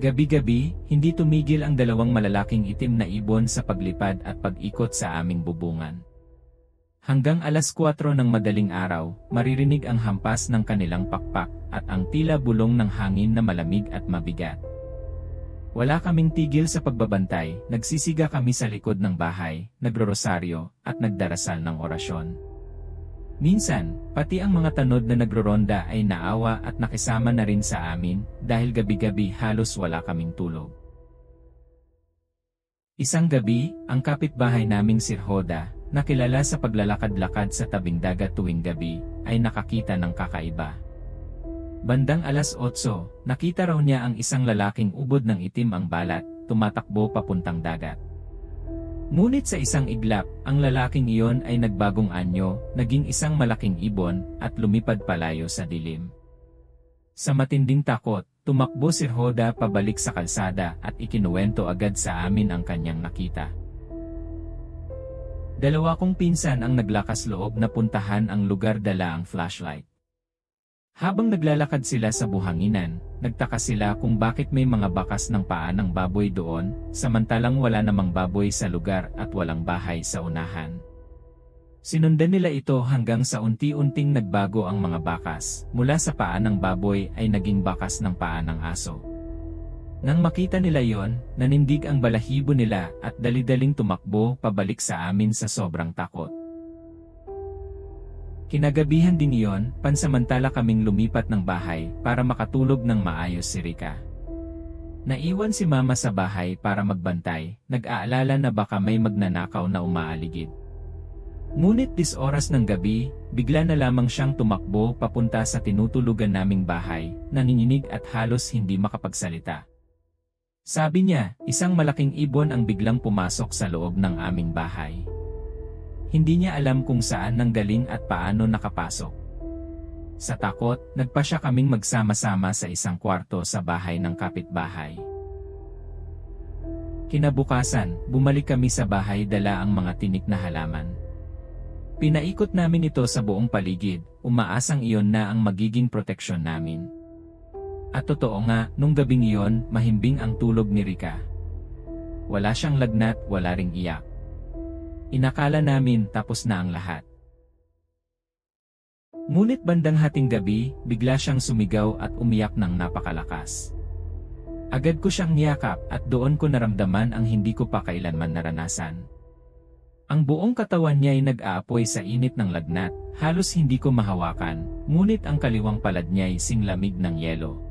Gabi-gabi, hindi tumigil ang dalawang malalaking itim na ibon sa paglipad at pag-ikot sa aming bubungan. Hanggang alas 4 ng madaling araw, maririnig ang hampas ng kanilang pakpak at ang tila bulong ng hangin na malamig at mabigat. Wala kaming tigil sa pagbabantay, nagsisiga kami sa likod ng bahay, nagrorosaryo, at nagdarasal ng orasyon. Minsan, pati ang mga tanod na nagroronda ay naawa at nakisama na rin sa amin dahil gabi-gabi halos wala kaming tulog. Isang gabi, ang kapitbahay naming si Rhoda, na kilala sa paglalakad-lakad sa tabing dagat tuwing gabi, ay nakakita ng kakaiba. Bandang alas 8, nakita raw niya ang isang lalaking ubod ng itim ang balat, tumatakbo papuntang dagat. Ngunit sa isang iglap, ang lalaking iyon ay nagbagong anyo, naging isang malaking ibon, at lumipad palayo sa dilim. Sa matinding takot, tumakbo si Rhoda pabalik sa kalsada at ikinuwento agad sa amin ang kanyang nakita. Dalawa kong pinsan ang naglakas loob na puntahan ang lugar dala ang flashlight. Habang naglalakad sila sa buhanginan, nagtaka sila kung bakit may mga bakas ng paa ng baboy doon, samantalang wala namang baboy sa lugar at walang bahay sa unahan. Sinundan nila ito hanggang sa unti-unting nagbago ang mga bakas, mula sa paa ng baboy ay naging bakas ng paa ng aso. Nang makita nila yon, nanindig ang balahibo nila at dali-daling tumakbo pabalik sa amin sa sobrang takot. Kinagabihan din iyon, pansamantala kaming lumipat ng bahay para makatulog ng maayos si Rika. Naiwan si Mama sa bahay para magbantay, nag-aalala na baka may magnanakaw na umaaligid. Ngunit 10 oras ng gabi, bigla na lamang siyang tumakbo papunta sa tinutulugan naming bahay, nanginginig at halos hindi makapagsalita. Sabi niya, isang malaking ibon ang biglang pumasok sa loob ng aming bahay. Hindi niya alam kung saan nanggaling at paano nakapasok. Sa takot, nagpa siya kaming magsama-sama sa isang kwarto sa bahay ng kapitbahay. Kinabukasan, bumalik kami sa bahay dala ang mga tinik na halaman. Pinaikot namin ito sa buong paligid, umaasang iyon na ang magiging proteksyon namin. At totoo nga, nung gabing iyon, mahimbing ang tulog ni Rika. Wala siyang lagnat, wala ring iyak. Inakala namin tapos na ang lahat. Ngunit bandang hating gabi, bigla siyang sumigaw at umiyak ng napakalakas. Agad ko siyang niyakap at doon ko naramdaman ang hindi ko pa kailanman naranasan. Ang buong katawan niya ay nag-aapoy sa init ng lagnat, halos hindi ko mahawakan, ngunit ang kaliwang palad niya ay singlamig ng yelo.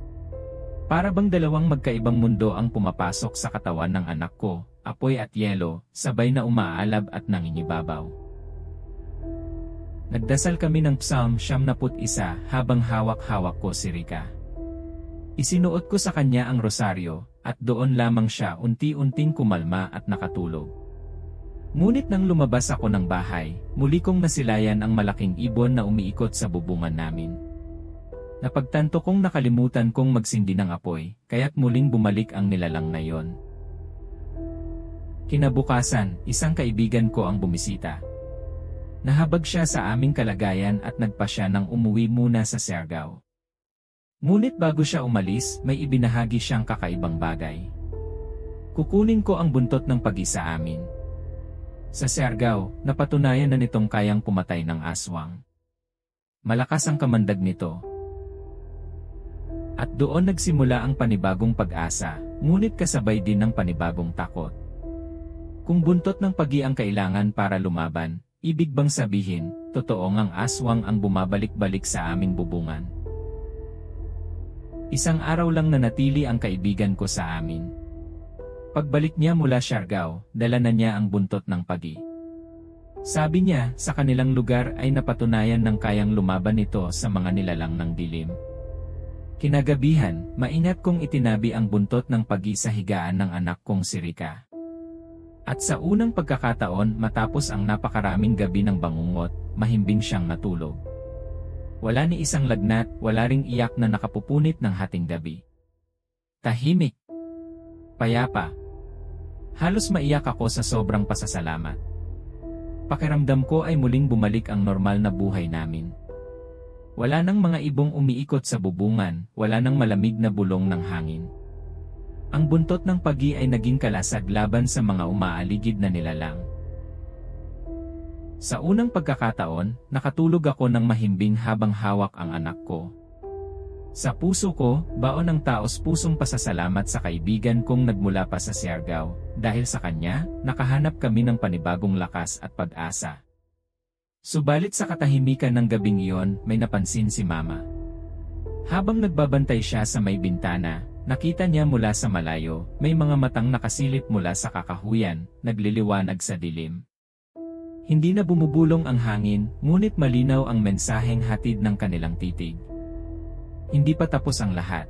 Para bang dalawang magkaibang mundo ang pumapasok sa katawan ng anak ko, apoy at yelo, sabay na umaalab at nangingibabaw. Nagdasal kami ng Psalm 91 habang hawak-hawak ko si Rika. Isinuot ko sa kanya ang rosaryo, at doon lamang siya unti-unting kumalma at nakatulog. Ngunit nang lumabas ako ng bahay, muli kong nasilayan ang malaking ibon na umiikot sa bubungan namin. Napagtanto kong nakalimutan kong magsindi ng apoy, kaya't muling bumalik ang nilalang na yon. Kinabukasan, isang kaibigan ko ang bumisita. Nahabag siya sa aming kalagayan at nagpa siya ng umuwi muna sa Siargao. Ngunit bago siya umalis, may ibinahagi siyang kakaibang bagay. Kukunin ko ang buntot ng pag-isa amin. Sa Siargao, napatunayan na nitong kayang pumatay ng aswang. Malakas ang kamandag nito. At doon nagsimula ang panibagong pag-asa, ngunit kasabay din ng panibagong takot. Kung buntot ng pagi ang kailangan para lumaban, ibig bang sabihin, totoo ngang aswang ang bumabalik-balik sa aming bubungan? Isang araw lang nanatili ang kaibigan ko sa amin. Pagbalik niya mula Siargao, dala na niya ang buntot ng pagi. Sabi niya, sa kanilang lugar ay napatunayan ng kayang lumaban ito sa mga nilalang ng dilim. Kinagabihan, maingat kong itinabi ang buntot ng pagi sa higaan ng anak kong si Rika. At sa unang pagkakataon matapos ang napakaraming gabi ng bangungot, mahimbing siyang natulog. Wala ni isang lagnat, wala ring iyak na nakapupunit ng hating gabi. Tahimik. Payapa. Halos maiyak ako sa sobrang pasasalamat. Pakiramdam ko ay muling bumalik ang normal na buhay namin. Wala nang mga ibong umiikot sa bubungan, wala nang malamig na bulong ng hangin. Ang buntot ng pagi ay naging kalasag laban sa mga umaaligid na nilalang. Sa unang pagkakataon, nakatulog ako ng mahimbing habang hawak ang anak ko. Sa puso ko, baon ng taos-pusong pasasalamat sa kaibigan kong nagmula pa sa Siargao, dahil sa kanya, nakahanap kami ng panibagong lakas at pag-asa. Subalit sa katahimikan ng gabing iyon, may napansin si Mama. Habang nagbabantay siya sa may bintana, nakita niya mula sa malayo, may mga matang nakasilip mula sa kakahuyan, nagliliwanag sa dilim. Hindi na bumubulong ang hangin, ngunit malinaw ang mensaheng hatid ng kanilang titig. Hindi pa tapos ang lahat.